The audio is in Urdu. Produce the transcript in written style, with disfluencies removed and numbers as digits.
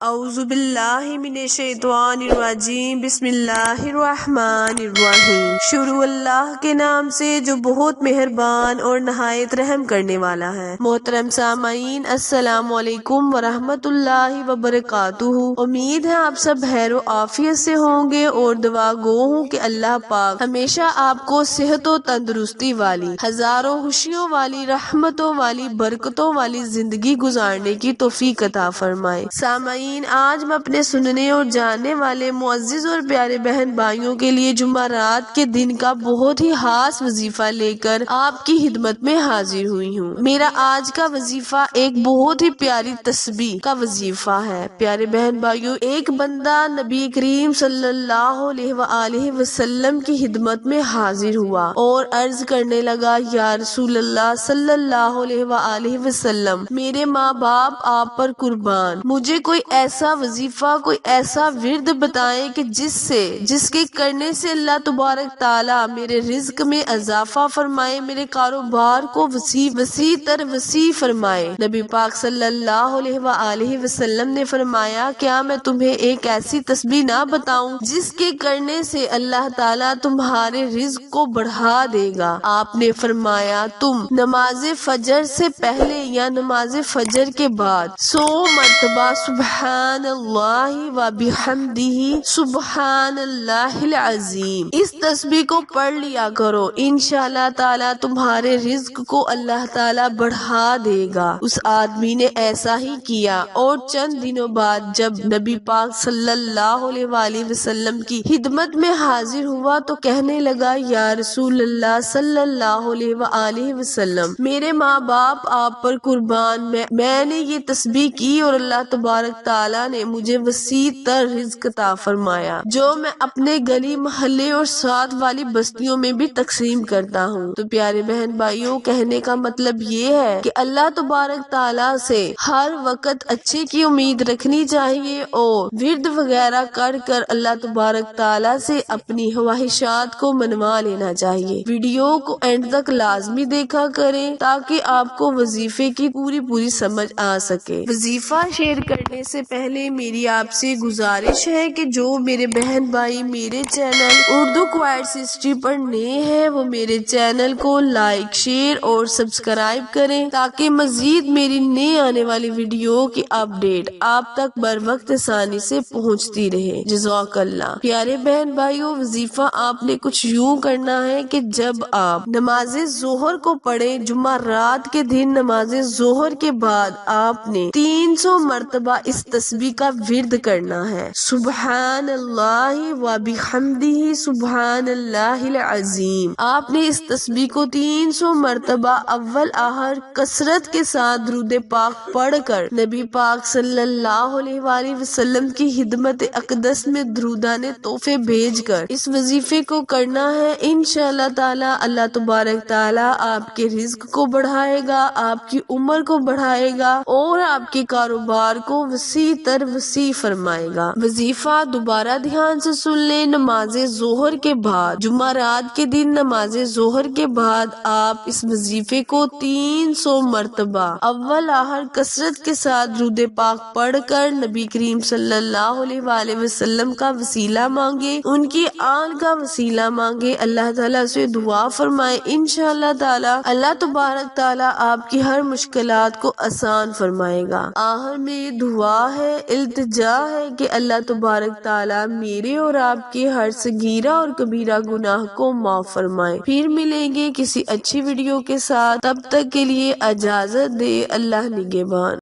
اعوذ باللہ من الشیطان الرجیم، بسم اللہ الرحمن الرحیم۔ شروع اللہ کے نام سے جو بہت مہربان اور نہایت رحم کرنے والا ہے۔ محترم سامعین، السلام علیکم ورحمۃ اللہ وبرکاتہ۔ امید ہے آپ سب خیر و عافیت سے ہوں گے اور دعا گو ہوں کہ اللہ پاک ہمیشہ آپ کو صحت و تندرستی والی، ہزاروں خوشیوں والی، رحمتوں والی، برکتوں والی زندگی گزارنے کی توفیق عطا فرمائے۔ سامعین، آج میں اپنے سننے اور جاننے والے معزز اور پیارے بہن بھائیوں کے لیے جمعرات کے دن کا بہت ہی خاص وظیفہ لے کر آپ کی خدمت میں حاضر ہوئی ہوں۔ میرا آج کا وظیفہ ایک بہت ہی پیاری تسبیح کا وظیفہ ہے۔ پیارے بہن بھائیوں، ایک بندہ نبی کریم صلی اللہ علیہ وآلہ وسلم کی خدمت میں حاضر ہوا اور عرض کرنے لگا، یا رسول اللہ صلی اللہ علیہ وآلہ وسلم، میرے ماں باپ آپ پر قربان، مجھے کوئی ایسا وظیفہ، کوئی ایسا ورد بتائیں کہ جس کے کرنے سے اللہ تبارک تعالیٰ میرے رزق میں اضافہ فرمائے، میرے کاروبار کو وسیع تر وسیع فرمائے۔ نبی پاک صلی اللہ علیہ وآلہ وسلم نے فرمایا، کیا میں تمہیں ایک ایسی تسبیح نہ بتاؤں جس کے کرنے سے اللہ تعالیٰ تمہارے رزق کو بڑھا دے گا؟ آپ نے فرمایا، تم نماز فجر سے پہلے یا نماز فجر کے بعد 100 مرتبہ سبحان اللہ و بحمدہ سبحان اللہ العظیم اس تسبیح کو پڑھ لیا کرو، انشاءاللہ تعالیٰ تمہارے رزق کو اللہ تعالیٰ بڑھا دے گا۔ اس آدمی نے ایسا ہی کیا اور چند دنوں بعد جب نبی پاک صلی اللہ علیہ وآلہ وسلم کی خدمت میں حاضر ہوا تو کہنے لگا، یا رسول اللہ صلی اللہ علیہ وآلہ وسلم، میرے ماں باپ آپ پر قربان، میں نے یہ تسبیح کی اور اللہ تبارک تعالیٰ نے مجھے وسیع تر رزق عطا فرمایا، جو میں اپنے گلی محلے اور ساتھ والی بستیوں میں بھی تقسیم کرتا ہوں۔ تو پیارے بہن بھائیوں، کہنے کا مطلب یہ ہے کہ اللہ تبارک تعالیٰ سے ہر وقت اچھے کی امید رکھنی چاہیے اور ورد وغیرہ کر اللہ تبارک تعالیٰ سے اپنی خواہشات کو منوا لینا چاہیے۔ ویڈیو کو اینڈ تک لازمی دیکھا کریں تاکہ آپ کو وظیفے کی پوری سمجھ آ سکے۔ وظیفہ شیئر کرنے سے پہلے میری آپ سے گزارش ہے کہ جو میرے بہن بھائی میرے چینل اردو کوائٹس ہسٹری پر نئے ہیں وہ میرے چینل کو لائک، شیئر اور سبسکرائب کریں تاکہ مزید میری نئے آنے والی ویڈیو کی اپڈیٹ آپ تک بر وقت آسانی سے پہنچتی رہے۔ جزاک اللہ۔ پیارے بہن بھائیوں، وظیفہ آپ نے کچھ یوں کرنا ہے کہ جب آپ نماز ظہر کو پڑھیں، جمعرات کے دن نماز ظہر کے بعد آپ نے 300 مرتبہ اس تسبیح کا ورد کرنا ہے، سبحان اللہ و بحمدہ سبحان اللہ العظیم۔ آپ نے اس تسبیح کو 300 مرتبہ اول آخر کثرت کے ساتھ درود پاک پڑھ کر نبی پاک صلی اللہ علیہ وآلہ وسلم کی خدمت اقدس میں درودانے تحفے بھیج کر اس وظیفے کو کرنا ہے۔ انشاءاللہ تعالی اللہ تبارک تعالی آپ کے رزق کو بڑھائے گا، آپ کی عمر کو بڑھائے گا اور آپ کے کاروبار کو وسیع تر وسیع فرمائے گا۔ وظیفہ دوبارہ دھیان سے سن لیں، نماز ظہر کے بعد، جمعرات کے دن نماز ظہر کے بعد آپ اس وظیفے کو 300 مرتبہ اول آخر کثرت کے ساتھ درود پاک پڑھ کر نبی کریم صلی اللہ علیہ وآلہ وسلم کا وسیلہ مانگے، ان کی آن کا وسیلہ مانگے، اللہ تعالیٰ سے دعا فرمائے، انشاءاللہ تعالیٰ اللہ تبارک تعالیٰ آپ کی ہر مشکلات کو آسان فرمائے گا۔ آخر میں یہ دعا ہے، التجا ہے کہ اللہ تبارک تعالیٰ میرے اور آپ کے ہر صغیرہ اور کبیرہ گناہ کو معاف فرمائے۔ پھر ملیں گے کسی اچھی ویڈیو کے ساتھ، تب تک کے لیے اجازت دے، اللہ نگہبان۔